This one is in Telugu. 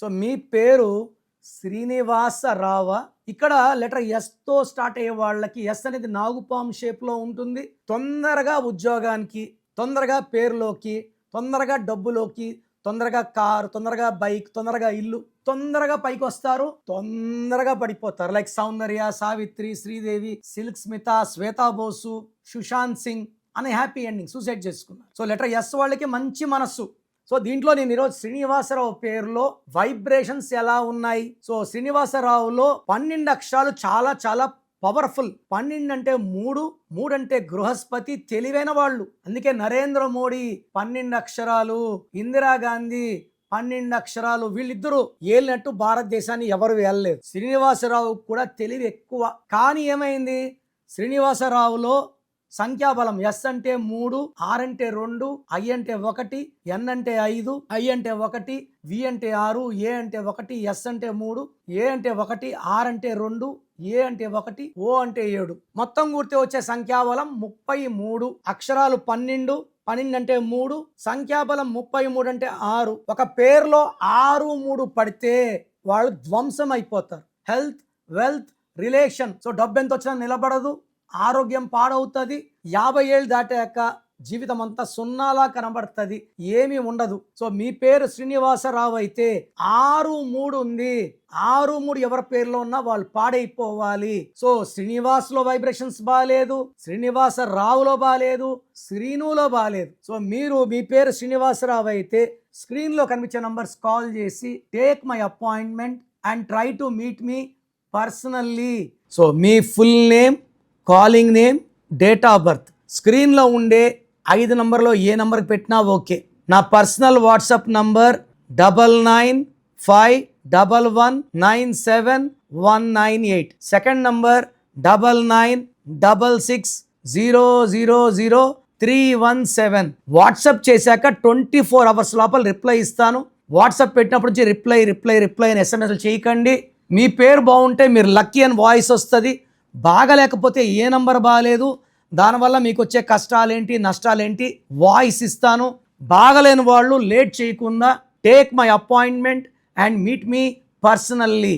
సో మీ పేరు శ్రీనివాసరావ. ఇక్కడ లెటర్ ఎస్తో స్టార్ట్ అయ్యే వాళ్ళకి ఎస్ అనేది నాగుపాము షేప్లో ఉంటుంది. తొందరగా ఉద్యోగానికి, తొందరగా పేరులోకి, తొందరగా డబ్బులోకి, తొందరగా కారు, తొందరగా బైక్, తొందరగా ఇల్లు, తొందరగా పైకి వస్తారు, తొందరగా పడిపోతారు. లైక్ సౌందర్య, సావిత్రి, శ్రీదేవి, సిల్క్ స్మిత, శ్వేతా బోసు, సుశాంత్ సింగ్ అనే హ్యాపీ ఎండింగ్, సూసైడ్ చేసుకున్నారు. సో లెటర్ ఎస్ వాళ్ళకి మంచి మనస్సు. సో దీంట్లో నేను ఈరోజు శ్రీనివాసరావు పేరులో వైబ్రేషన్స్ ఎలా ఉన్నాయి. సో శ్రీనివాసరావులో 12 అక్షరాలు చాలా చాలా పవర్ఫుల్. 12 అంటే 3, 3 అంటే గృహస్పతి, తెలివైన వాళ్ళు. అందుకే నరేంద్ర మోడీ 12 అక్షరాలు, ఇందిరాగాంధీ 12 అక్షరాలు, వీళ్ళిద్దరూ ఏలినట్టు భారతదేశాన్ని ఎవరు వెళ్ళలేదు. శ్రీనివాసరావు కూడా తెలివి ఎక్కువ. కానీ ఏమైంది, శ్రీనివాసరావులో సంఖ్యాబలం ఎస్ అంటే 3, ఆర్ అంటే 2, ఐ అంటే 1, ఎన్ అంటే 5, ఐ అంటే 1, వి అంటే 6, ఏ అంటే 1, ఎస్ అంటే 3, ఏ అంటే 1, ఆర్ అంటే 2, ఏ అంటే 1, ఓ అంటే 7. మొత్తం కూడితే వచ్చే సంఖ్యాబలం 33. అక్షరాలు 12, 12 అంటే 3, సంఖ్యాబలం 33 అంటే 6. ఒక పేరులో 6, 3 పడితే వాళ్ళు ధ్వంసం అయిపోతారు. Health, wealth, relation. సో డబ్బు ఎంత వచ్చినా నిలబడదు, ఆరోగ్యం పాడవుతుంది. 50 ఏళ్ళు దాటాక జీవితం అంతా సున్నాలా కనబడుతుంది, ఏమీ ఉండదు. సో మీ పేరు శ్రీనివాసరావు అయితే 6, 3 ఉంది. 6, 3 ఎవరి పేరులో ఉన్నా వాళ్ళు పాడైపోవాలి. సో శ్రీనివాస్లో వైబ్రేషన్స్ బాగాలేదు, శ్రీనివాసరావులో బాగాలేదు, శ్రీనులో బాగాలేదు. సో మీరు మీ పేరు శ్రీనివాసరావు అయితే స్క్రీన్లో కనిపించే నంబర్స్ కాల్ చేసి take my appointment and try to meet me personally. So me full name, calling name, date of birth స్క్రీన్లో ఉండే 5 నంబర్లో ఏ నంబర్కి పెట్టినా ఓకే. నా personal WhatsApp number 9951197198. Second number 9966000317. WhatsApp చేశాక 24 అవర్స్ లోపల రిప్లై ఇస్తాను. వాట్సాప్ పెట్టినప్పటి నుంచి రిప్లై అని ఎస్ఎంఎస్లు చేయకండి. మీ పేరు బాగుంటే మీరు లక్కీ అని వాయిస్ వస్తుంది. బాగలేకపోతే ఏ నంబర్ బాగాలేదు, దానివల్ల మీకు వచ్చే కష్టాలేంటి, నష్టాలేంటి వాయిస్ ఇస్తాను. బాగలేని వాళ్ళు లేట్ చేయకుండా take my appointment and meet me personally.